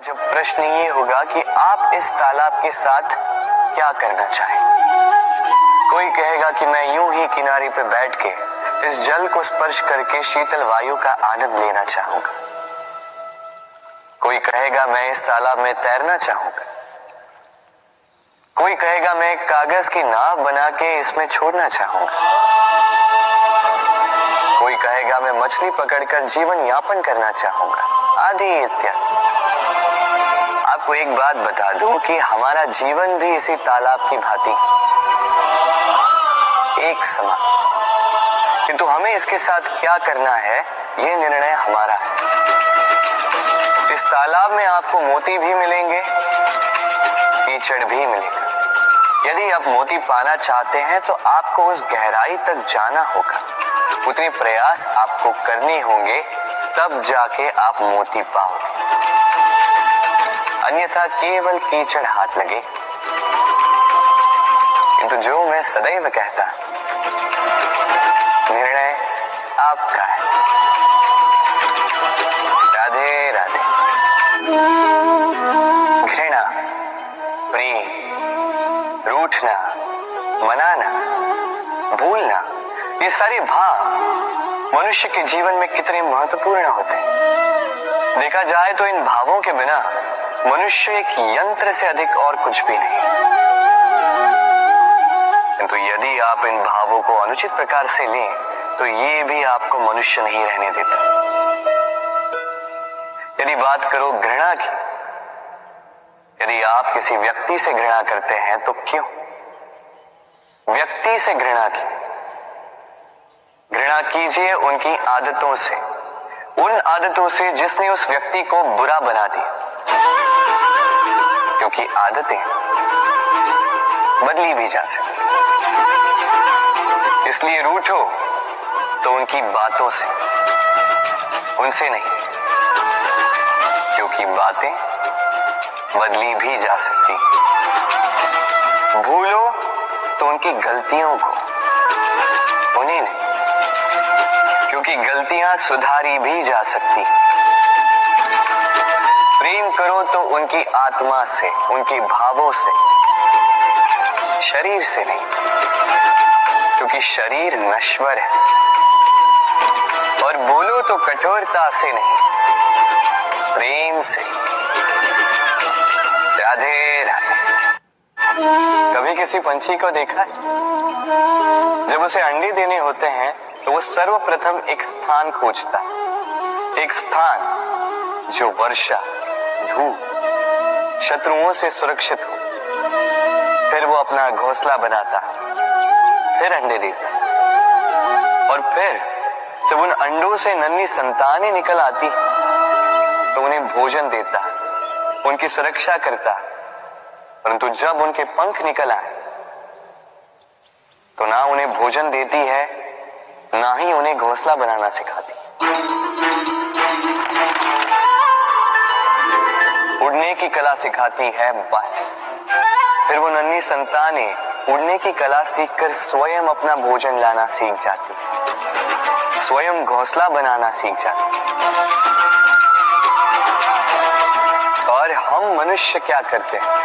जब प्रश्न ये होगा कि आप इस तालाब के साथ क्या करना चाहें। कोई कहेगा कि मैं यूं ही किनारे पर बैठ के इस जल को स्पर्श करके शीतल वायु का आनंद लेना चाहूंगा। कोई कहेगा मैं इस तालाब में तैरना चाहूंगा। कोई कहेगा मैं एक कागज की नाव बना के इसमें छोड़ना चाहूंगा। कोई कहेगा मैं मछली पकड़कर जीवन यापन करना चाहूंगा, आदि इत्यादि। आपको एक बात बता दूं कि हमारा जीवन भी इसी तालाब की भांति एक समान, किंतु हमें इसके साथ क्या करना है यह निर्णय हमारा है। इस तालाब में आपको मोती भी मिलेंगे, कीचड़ भी मिलेगा। यदि आप मोती पाना चाहते हैं तो आपको उस गहराई तक जाना होगा, उतने प्रयास आपको करने होंगे, तब जाके आप मोती पाओगे। अन्यथा केवल कीचड़ हाथ लगे। किंतु जो मैं सदैव कहता, निर्णय आपका है। राधे राधे। घृणा, प्रेम, रूठना, मनाना, भूलना, ये सारे भाव मनुष्य के जीवन में कितने महत्वपूर्ण होते हैं। देखा जाए तो इन भावों के बिना मनुष्य एक यंत्र से अधिक और कुछ भी नहीं। किंतु यदि आप इन भावों को अनुचित प्रकार से लें तो ये भी आपको मनुष्य नहीं रहने देता। यदि बात करो घृणा की, यदि आप किसी व्यक्ति से घृणा करते हैं तो क्यों? व्यक्ति से घृणा की घृणा कीजिए उनकी आदतों से, उन आदतों से जिसने उस व्यक्ति को बुरा बना दिया, क्योंकि आदतें बदली भी जा सकती। इसलिए रूठो तो उनकी बातों से, उनसे नहीं, क्योंकि बातें बदली भी जा सकती। भूलो तो उनकी गलतियों को, उन्हें नहीं, क्योंकि गलतियां सुधारी भी जा सकती। प्रेम करो तो उनकी आत्मा से, उनके भावों से, शरीर से नहीं, क्योंकि शरीर नश्वर है। और बोलो तो कठोरता से नहीं, प्रेम से। राधे राधे। कभी किसी पंछी को देखा है? जब उसे अंडे देने होते हैं तो वो सर्वप्रथम एक स्थान खोजता है, एक स्थान जो वर्षा, धूप, शत्रुओं से सुरक्षित हो। फिर वो अपना घोंसला बनाता, फिर अंडे देता, और फिर जब उन अंडों से नन्ही संतानें निकल आती तो उन्हें भोजन देता, उनकी सुरक्षा करता। परंतु जब उनके पंख निकल आए तो ना उन्हें भोजन देती है, ना ही उन्हें घोंसला बनाना सिखाती। उड़ने की कला सिखाती है बस। फिर वो नन्ही संतानें उड़ने की कला सीखकर स्वयं अपना भोजन लाना सीख जाती, स्वयं घोंसला बनाना सीख जाती। और हम मनुष्य क्या करते हैं?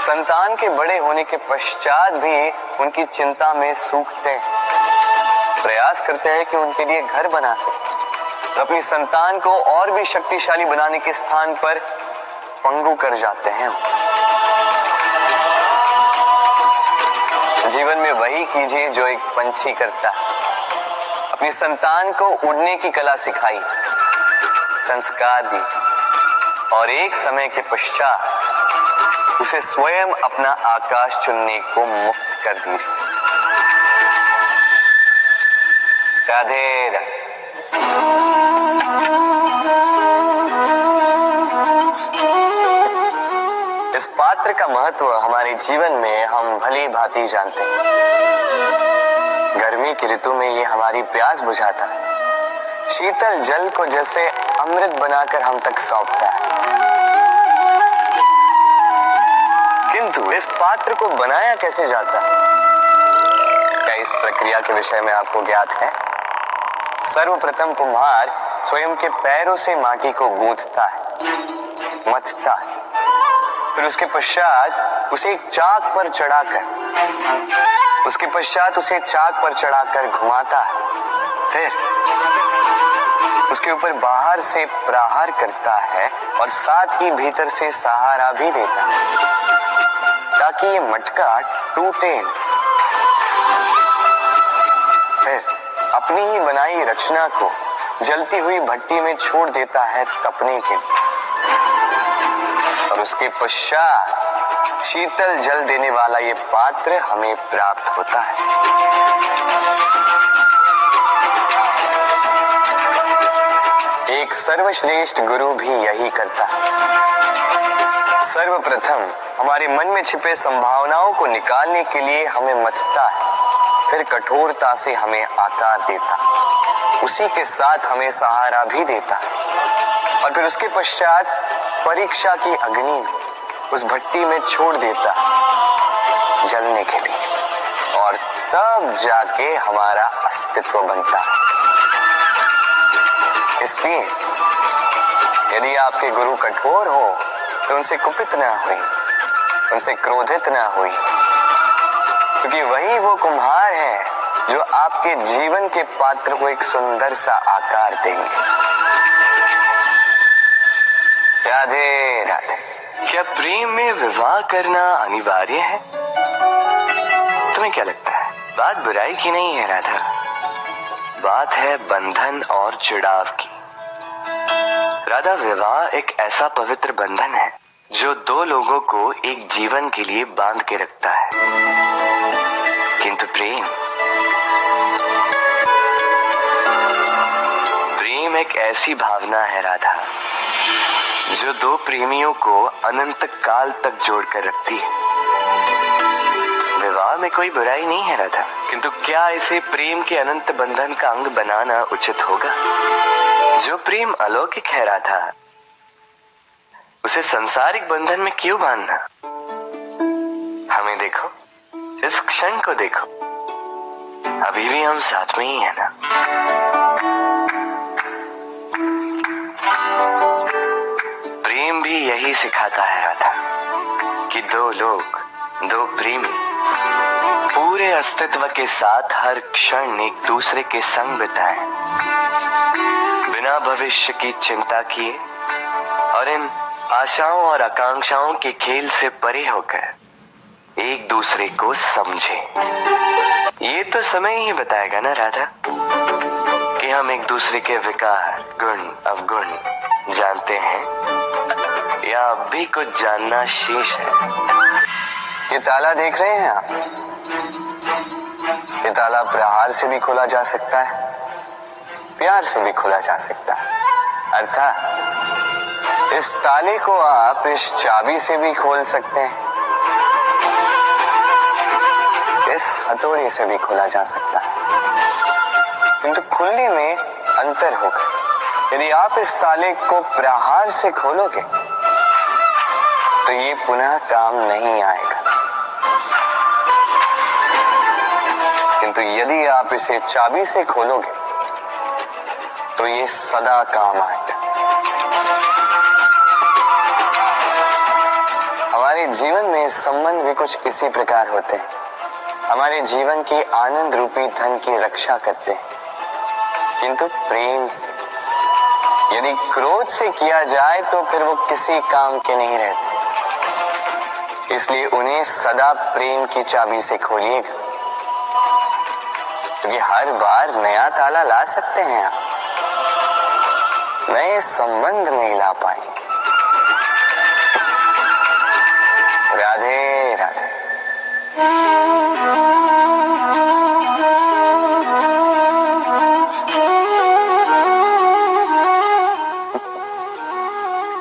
संतान के बड़े होने के पश्चात भी उनकी चिंता में सूखते हैं, प्रयास करते हैं कि उनके लिए घर बना सके, तो अपनी संतान को और भी शक्तिशाली बनाने के स्थान पर पंगु कर जाते हैं। जीवन में वही कीजिए जो एक पंछी करता है। अपनी संतान को उड़ने की कला सिखाई, संस्कार दीजिए, और एक समय के पश्चात उसे स्वयं अपना आकाश चुनने को मुक्त कर दीजिए। राधे राधे। इस पात्र का महत्व हमारे जीवन में हम भली भांति जानते हैं। गर्मी की ऋतु में ये हमारी प्यास बुझाता है, शीतल जल को जैसे अमृत बनाकर हम तक सौंपता है। किंतु इस पात्र को बनाया कैसे जाता है? क्या इस प्रक्रिया के विषय में आपको ज्ञात है? सर्वप्रथम कुम्हार स्वयं के पैरों से माटी को गूंथता है, मथता, फिर उसके पश्चात उसे एक चाक पर चढ़ाकर घुमाता है, फिर उसके ऊपर बाहर से प्रहार करता है और साथ ही भीतर से सहारा भी देता है ताकि ये मटका टूटे। फिर अपनी ही बनाई रचना को जलती हुई भट्टी में छोड़ देता है तपने के लिए, और उसके पश्चात शीतल जल देने वाला ये पात्र हमें प्राप्त होता है। एक सर्वश्रेष्ठ गुरु भी यही करता है। सर्वप्रथम हमारे मन में छिपे संभावनाओं को निकालने के लिए हमें मथता है, फिर कठोरता से हमें आकार देता, उसी के साथ हमें सहारा भी देता, और फिर उसके पश्चात परीक्षा की अग्नि उस भट्टी में छोड़ देता जलने के लिए, और तब जाके हमारा अस्तित्व बनता है। इसलिए यदि आपके गुरु कठोर हो तो उनसे कुपित ना हुई, उनसे क्रोधित ना हुई, क्योंकि वही वो कुम्हार है जो आपके जीवन के पात्र को एक सुंदर सा आकार देंगे। राधे राधे। क्या प्रेम में विवाह करना अनिवार्य है? तुम्हें क्या लगता है? बात बुराई की नहीं है राधा, बात है बंधन और जुड़ाव की। राधा, विवाह एक ऐसा पवित्र बंधन है जो दो लोगों को एक जीवन के लिए बांध के रखता है, किंतु प्रेम एक ऐसी भावना है राधा जो दो प्रेमियों को अनंत काल तक जोड़कर रखती है। विवाह में कोई बुराई नहीं है राधा, किंतु क्या इसे प्रेम के अनंत बंधन का अंग बनाना उचित होगा? जो प्रेम अलौकिक है राधा, उसे सांसारिक बंधन में क्यों बांधना? हमें देखो, इस क्षण को देखो, अभी भी हम साथ में ही है ना। प्रेम भी यही सिखाता है राधा कि दो लोग, दो प्रेमी पूरे अस्तित्व के साथ हर क्षण एक दूसरे के संग बिताएं, बिना भविष्य की चिंता किए और इन आशाओं और आकांक्षाओं के खेल से परे होकर एक दूसरे को समझें। ये तो समय ही बताएगा ना राधा कि हम एक दूसरे के विकार, गुण, अवगुण जानते हैं या अब भी कुछ जानना शेष है। ये ताला देख रहे हैं आप? ये ताला प्रहार से भी खोला जा सकता है, प्यार से भी खोला जा सकता है। अर्थात इस ताले को आप इस चाबी से भी खोल सकते हैं, इस हथौड़े से भी खोला जा सकता है, किंतु खुलने में अंतर होगा। यदि आप इस ताले को प्रहार से खोलोगे तो ये पुनः काम नहीं आएगा, किंतु यदि आप इसे चाबी से खोलोगे तो ये सदा काम आएगा। हमारे जीवन में संबंध भी कुछ इसी प्रकार होते हैं। हमारे जीवन के आनंद रूपी धन की रक्षा करते हैं, किंतु प्रेम से। यदि क्रोध से किया जाए तो फिर वो किसी काम के नहीं रहते। इसलिए उन्हें सदा प्रेम की चाबी से खोलिएगा, क्योंकि हर बार नया ताला ला सकते हैं आप, नए संबंध नहीं ला पाएंगे। राधे राधे।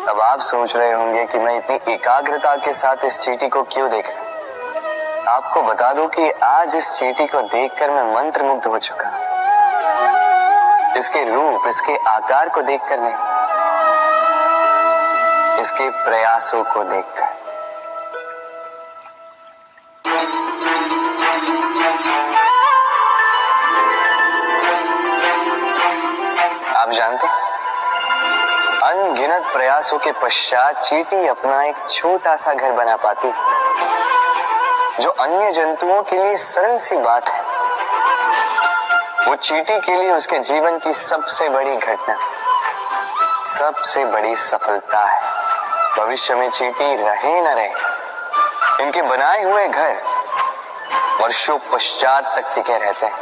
अब आप सोच रहे होंगे कि मैं इतनी एकाग्रता के साथ इस चींटी को क्यों देख रहा हूं। आपको बता दूं कि आज इस चींटी को देखकर मैं मंत्रमुग्ध हो चुका। इसके रूप, इसके आकार को देखकर नहीं, इसके प्रयासों को देखकर। आप जानते हैं, अनगिनत प्रयासों के पश्चात चींटी अपना एक छोटा सा घर बना पाती, जो अन्य जंतुओं के लिए सरल सी बात है। वो चींटी के लिए उसके जीवन की सबसे बड़ी घटना, सबसे बड़ी सफलता है। भविष्य में चींटी रहे न रहे, इनके बनाए हुए घर वर्षों पश्चात तक टिके रहते हैं।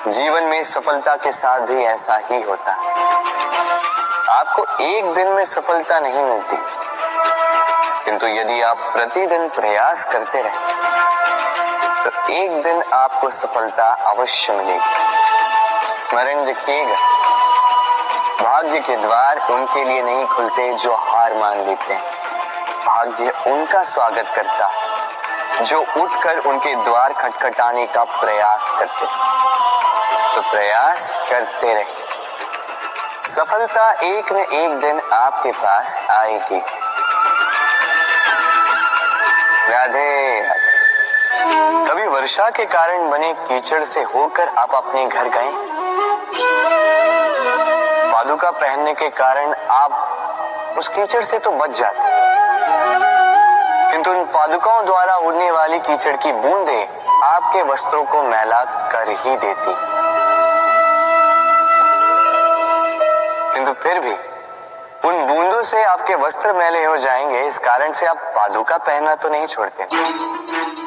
जीवन में सफलता के साथ भी ऐसा ही होता है। आपको एक दिन में सफलता नहीं मिलती, किंतु यदि आप प्रतिदिन प्रयास करते रहे तो एक दिन आपको सफलता अवश्य मिलेगी। स्मरण रखिएगा, भाग्य के द्वार उनके लिए नहीं खुलते जो हार मान लेते हैं। भाग्य उनका स्वागत करता है जो उठकर उनके द्वार खटखटाने का प्रयास करते हैं। तो प्रयास करते रहे, सफलता एक न एक दिन आपके पास आएगी। राधे राधे। कभी वर्षा के कारण बने कीचड़ से होकर आप अपने घर गए? पादुका पहनने के कारण आप उस कीचड़ से तो बच जाते, किंतु उन पादुकाओं द्वारा उड़ने वाली कीचड़ की बूंदें आपके वस्त्रों को मैला कर ही देती। किंतु फिर भी उन बूंदों से आपके वस्त्र मैले हो जाएंगे, इस कारण से आप पादुका पहनना तो नहीं छोड़ते।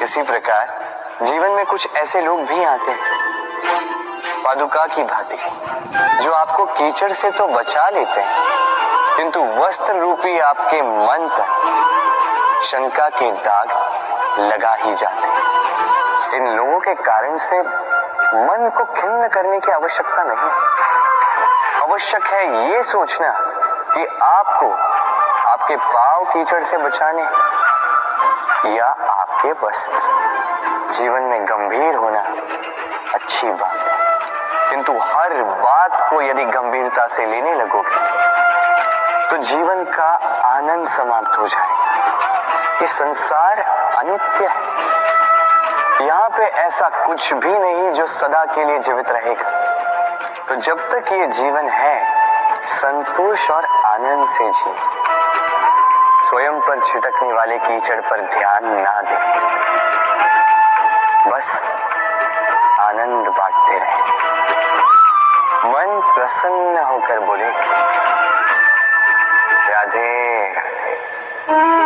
इसी प्रकार जीवन में कुछ ऐसे लोग भी आते हैं पादुका की भांति, जो आपको कीचड़ से तो बचा लेते हैं, किंतु वस्त्र रूपी आपके मन पर शंका के दाग लगा ही जाते हैं। इन लोगों के कारण से मन को खिन्न करने की आवश्यकता नहीं, आवश्यक है ये सोचना कि आपको आपके पांव कीचड़ से बचाने या आपके वस्त्र। जीवन में गंभीर होना अच्छी बात है, किंतु हर बात को यदि गंभीरता से लेने लगोगे तो जीवन का आनंद समाप्त हो जाएगा। ये संसार अनित्य है, यहाँ पे ऐसा कुछ भी नहीं जो सदा के लिए जीवित रहेगा। तो जब तक ये जीवन है, संतोष और आनंद से जी। स्वयं पर छिटकने वाले कीचड़ पर ध्यान ना दें, बस आनंद बांटते रहे। मन प्रसन्न होकर बोले, राधे राधे।